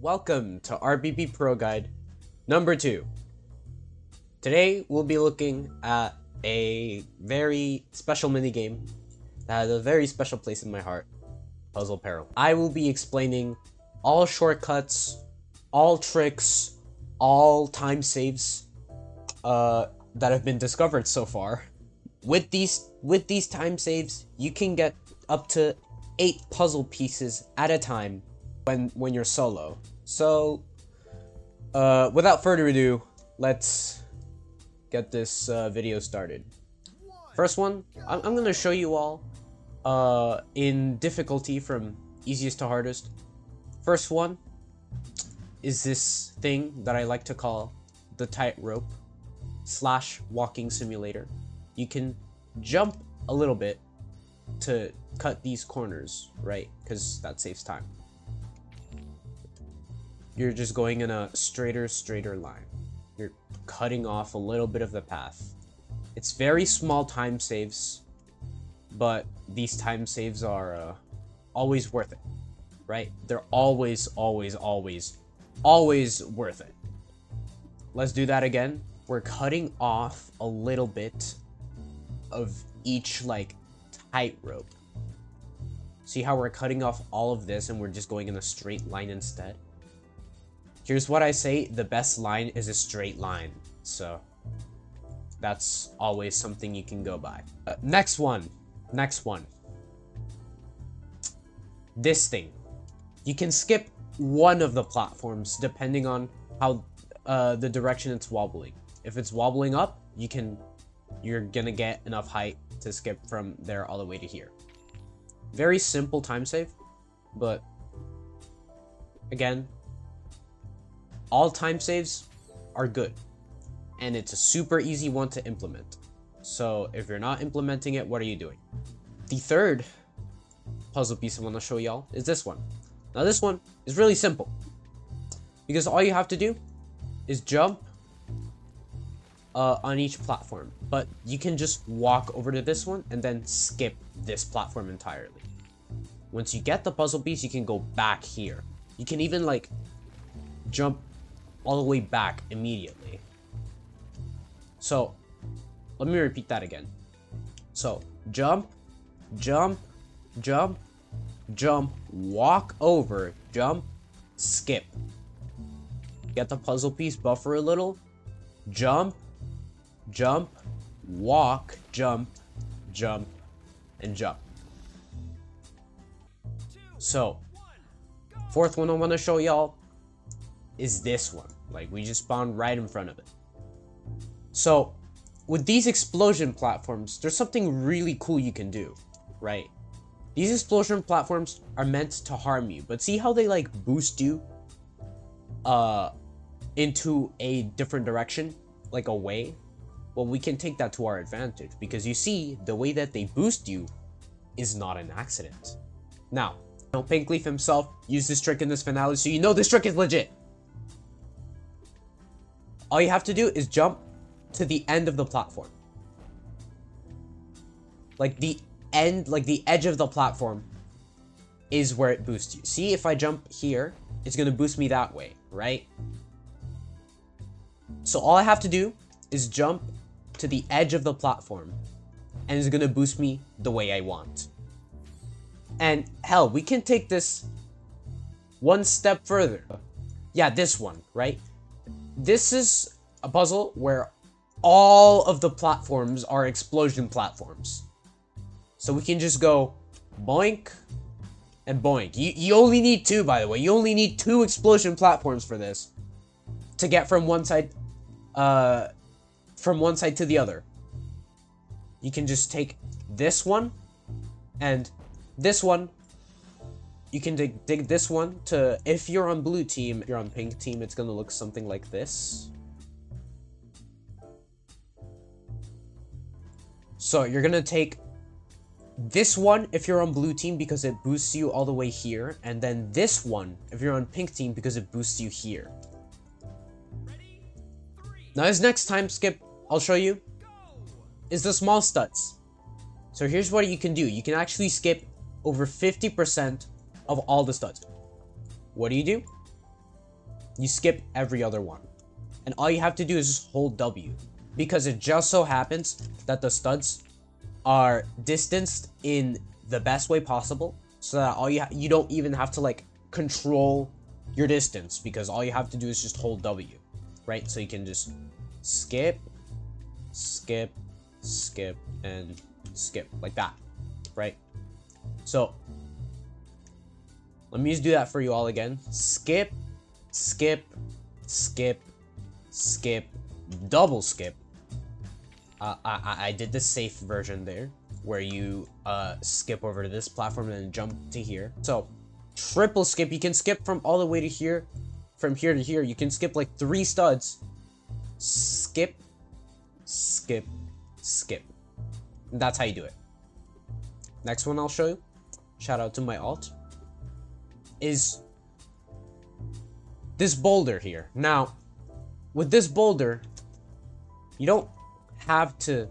Welcome to RBB Pro Guide number 2. Today we'll be looking at a very special minigame that has a very special place in my heart, Puzzle Peril. I will be explaining all shortcuts, all tricks, all time saves that have been discovered so far. With these time saves, you can get up to 8 puzzle pieces at a time when you're solo. So without further ado, let's get this video started. First one, I'm gonna show you all in difficulty from easiest to hardest. First one is this thing that I like to call the tightrope / walking simulator. You can jump a little bit to cut these corners, right? Because that saves time. You're just going in a straighter line. You're cutting off a little bit of the path. It's very small time saves, but these time saves are always worth it, right? They're always worth it. Let's do that again. We're cutting off a little bit of each tightrope. See how we're cutting off all of this and we're just going in a straight line instead? Here's what I say, the best line is a straight line. So that's always something you can go by. Next one. This thing. You can skip one of the platforms depending on how the direction it's wobbling. If it's wobbling up, you're gonna get enough height to skip from there all the way to here. Very simple time save, but again, all time saves are good, and it's a super easy one to implement. So if you're not implementing it, what are you doing? The third puzzle piece I want to show y'all is this one. Now this one is really simple, because all you have to do is jump on each platform, but you can just walk over to this one and then skip this platform entirely. Once you get the puzzle piece, you can go back here. You can even jump all the way back immediately. So let me repeat that again. So jump, walk over, jump, skip. Get the puzzle piece, buffer a little, jump, walk, jump, and jump. So fourth one I want to show y'all is this one. We just spawned right in front of it. So with these explosion platforms, there's something really cool you can do, right? These explosion platforms are meant to harm you, but see how they boost you into a different direction, away? Well, we can take that to our advantage, because you see, the way that they boost you is not an accident. Now, Pink Leaf himself used this trick in this finale, so you know this trick is legit. All you have to do is jump to the end of the platform. The edge of the platform is where it boosts you. See, if I jump here, it's gonna boost me that way, right? So all I have to do is jump to the edge of the platform, and it's gonna boost me the way I want. And hell, we can take this one step further. Yeah, this one, right? This is a puzzle where all of the platforms are explosion platforms. So we can just go boink and boink. You only need 2, by the way. You only need 2 explosion platforms for this to get from one side to the other. You can just take this one and this one. You can dig this one to, if you're on blue team, if you're on pink team, it's gonna look something like this. So you're gonna take this one if you're on blue team because it boosts you all the way here, and then this one if you're on pink team because it boosts you here. Now this next time skip I'll show you is the small studs. So here's what you can do. You can actually skip over 50% of all the studs. What do? you skip every other one. And all you have to do is just hold W. Because it just so happens that the studs are distanced in the best way possible. So that you don't even have to like control your distance, because all you have to do is just hold W, right? So you can just skip, skip, skip, and skip like that, right? So let me just do that for you all again. Skip, skip, skip, skip, double skip. I did the safe version there, where you skip over to this platform and then jump to here. So triple skip, you can skip from all the way to here, from here to here. You can skip like 3 studs. Skip, skip, skip. And that's how you do it. Next one I'll show you, shout out to my alt, is this boulder here. Now, with this boulder, you don't have to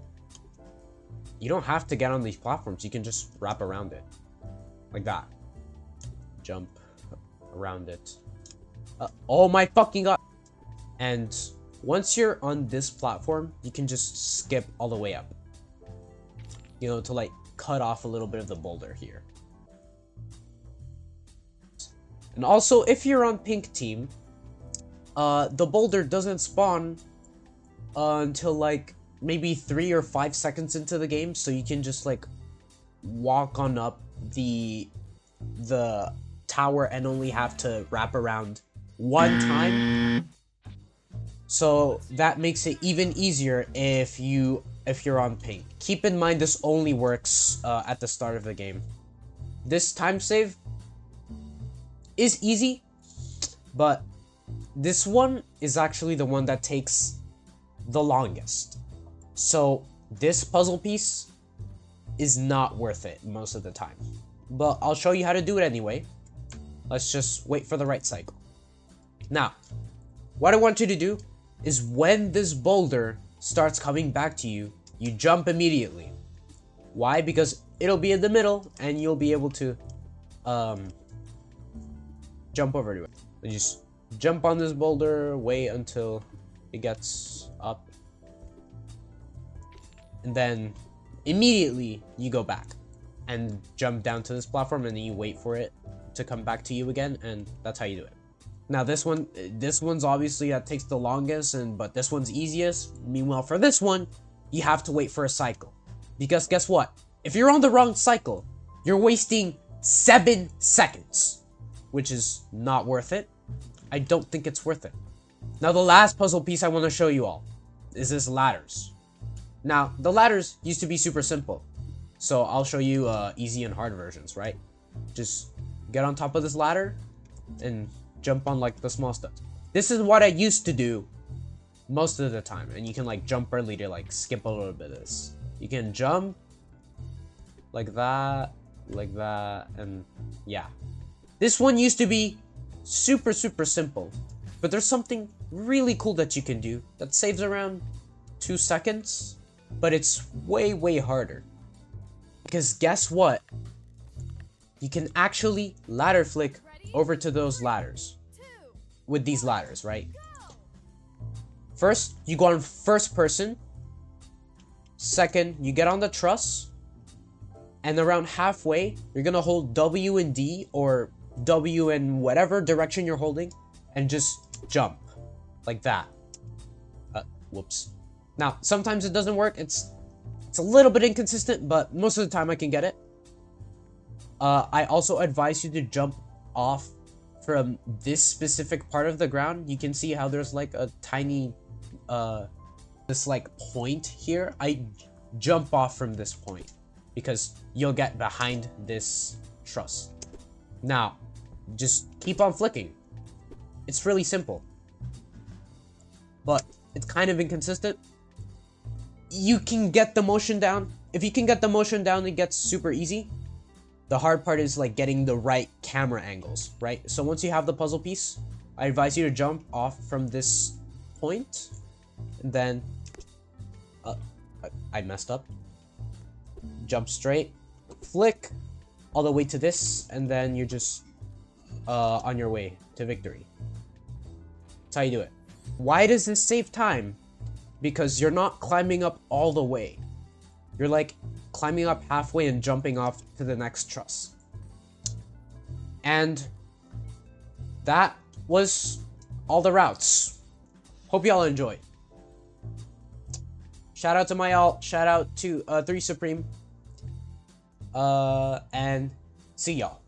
get on these platforms. You can just wrap around it like that. Jump around it. Oh my fucking god. And once you're on this platform, you can just skip all the way up, you know, to like cut off a little bit of the boulder here. And also, if you're on pink team, the boulder doesn't spawn until like maybe 3 or 5 seconds into the game, so you can just like walk on up the tower and only have to wrap around 1 time. So that makes it even easier if you're on pink. Keep in mind, this only works at the start of the game. This time save is easy, but this one is actually the one that takes the longest. So this puzzle piece is not worth it most of the time, but I'll show you how to do it anyway. Let's just wait for the right cycle. Now, what I want you to do is when this boulder starts coming back to you, you jump immediately. Why? Because it'll be in the middle and you'll be able to jump over to it. And just jump on this boulder, wait until it gets up, and then immediately you go back and jump down to this platform, and then you wait for it to come back to you again, and that's how you do it. Now this one's obviously that takes the longest, but this one's easiest. Meanwhile, for this one, you have to wait for a cycle, because guess what? If you're on the wrong cycle, you're wasting 7 seconds, which is not worth it. I don't think it's worth it. Now the last puzzle piece I want to show you all is this ladders. Now the ladders used to be super simple, so I'll show you easy and hard versions, right? Just get on top of this ladder and jump on like the small studs. This is what I used to do most of the time, and you can like jump early to like skip a little bit of this. You can jump like that, and yeah. This one used to be super simple, but there's something really cool that you can do that saves around 2 seconds, but it's way harder. Because guess what? You can actually ladder flick over to those ladders with these ladders, right? First, you go on first person. Second, you get on the truss, and around halfway, you're gonna hold W and D, or W in whatever direction you're holding, and just jump like that. Whoops. Now, sometimes it doesn't work. It's a little bit inconsistent, but most of the time I can get it. I also advise you to jump off from this specific part of the ground. You can see how there's like a tiny this like point here. I jump off from this point because you'll get behind this truss. Now, just keep on flicking. It's really simple, but it's kind of inconsistent. You can get the motion down. If you can get the motion down, it gets super easy. The hard part is like getting the right camera angles, right? So once you have the puzzle piece, I advise you to jump off from this point, and then I messed up. Jump straight, flick all the way to this, and then you're just on your way to victory. how you do it. Why does this save time? Because you're not climbing up all the way. You're like climbing up halfway and jumping off to the next truss. And that was all the routes. Hope y'all enjoyed. Shout out to my alt. Shout out to 3 Supreme. And see y'all.